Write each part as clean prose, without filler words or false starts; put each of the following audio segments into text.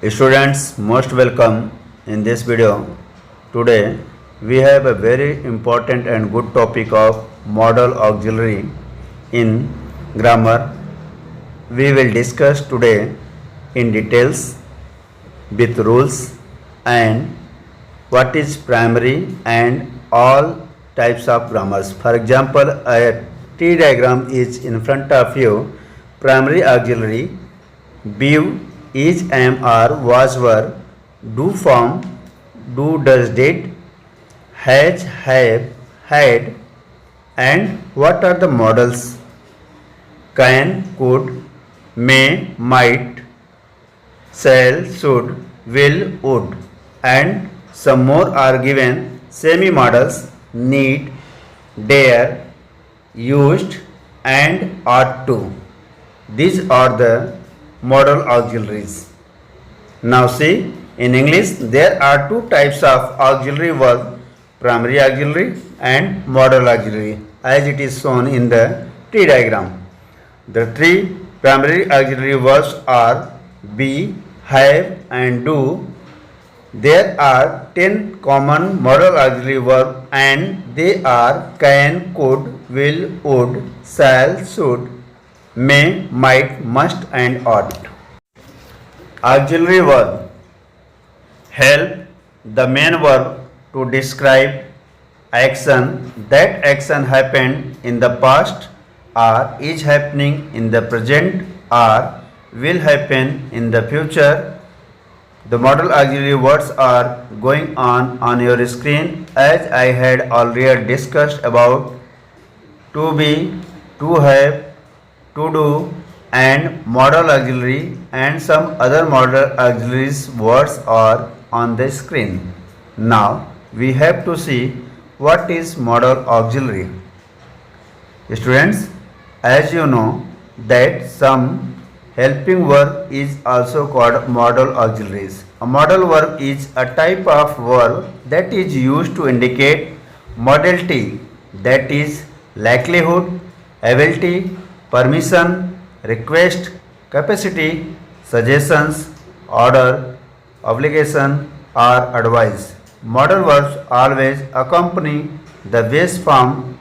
Students, most welcome in this video. Today we have a very important and good topic of modal auxiliary in grammar. We will discuss today in details with rules and what is primary and all types of grammars. For example, a T diagram is in front of you. Primary auxiliary, be, is, am, are, was, were, do, form, do, does, did, has, have, had, and what are the modals? Can, could, may, might, shall, should, will, would, and some more are given. Semi-modals, need, dare, used, and ought to. These are the modal auxiliaries. Now see, in English there are two types of auxiliary verb, primary auxiliary and modal auxiliary, as it is shown in the T diagram. The three primary auxiliary verbs are be, have, and do. There are 10 common modal auxiliary verbs and they are can, could, will, would, shall, should, may, might, must, and ought. Auxiliary verb. Help, the main verb to describe action. That action happened in the past or is happening in the present or will happen in the future. The modal auxiliary words are going on your screen, as I had already discussed about to be, to have, to do, and modal auxiliary, and some other modal auxiliaries words are on the screen. Now we have to see what is modal auxiliary. Students, as you know that some helping verb is also called modal auxiliaries. A modal verb is a type of verb that is used to indicate modality, that is likelihood, ability, permission, request, capacity, suggestions, order, obligation, or advice. Modal verbs always accompany the base form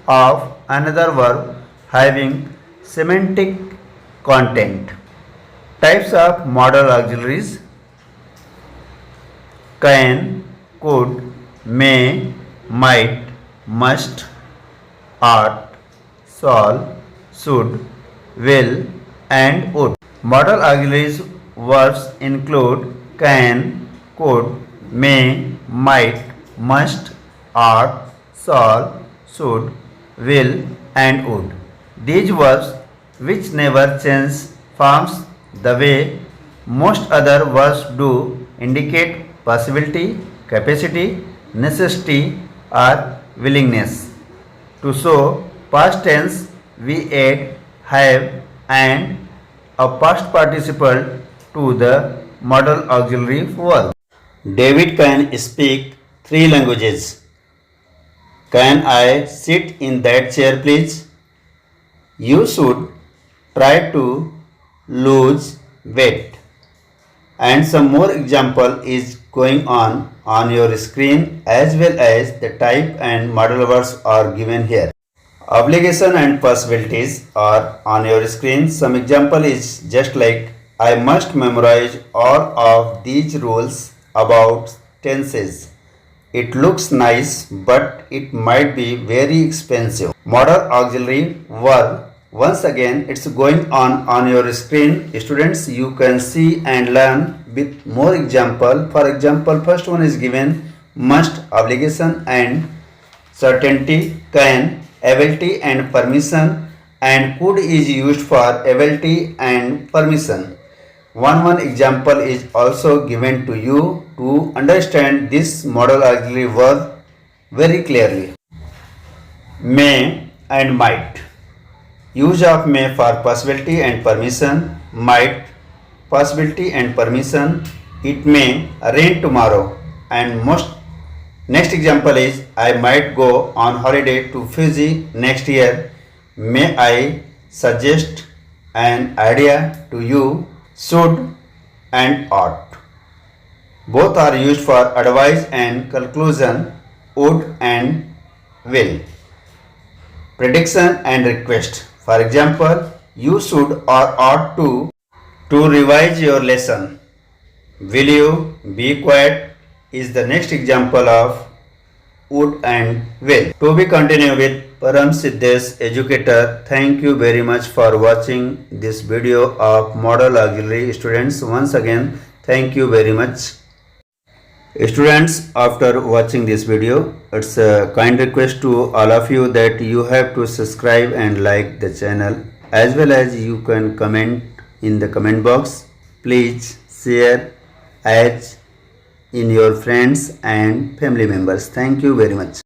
of another verb having semantic content. Types of modal auxiliaries: can, could, may, might, must, ought, shall, should, will, and would. Modal auxiliaries verbs include can, could, may, might, must, ought, shall, should, will, and would. These verbs, which never change forms the way most other verbs do, indicate possibility, capacity, necessity, or willingness. To show past tense, we add have and a past participle to the modal auxiliary verb. David can speak 3 languages. Can I sit in that chair, please? You should try to lose weight. And some more example is going on your screen, as well as the type and modal verbs are given here. Obligation and possibilities are on your screen. Some example is just like I must memorize all of these rules about tenses. It looks nice, but it might be very expensive. Modal auxiliary verb. Once again, it's going on your screen. Students, you can see and learn with more example. For example, first one is given must, obligation, and certainty, can, ability and permission, and could is used for ability and permission. One example is also given to you to understand this modal auxiliary verb very clearly. May and might. Use of may for possibility and permission, might, possibility and permission. It may rain tomorrow, and most Next example is I might go on holiday to Fiji next year. May I suggest an idea to you? Should and ought. Both are used for advice and conclusion. Would and will. Prediction and request. For example, you should or ought to revise your lesson. Will you be quiet is the next example of would and will. To be continued with Param Siddesh Educator. Thank you very much for watching this video of Model Auxiliary students. Once again, thank you very much. Students, after watching this video, it's a kind request to all of you that you have to subscribe and like the channel, as well as you can comment in the comment box. Please share as in your friends and family members. Thank you very much.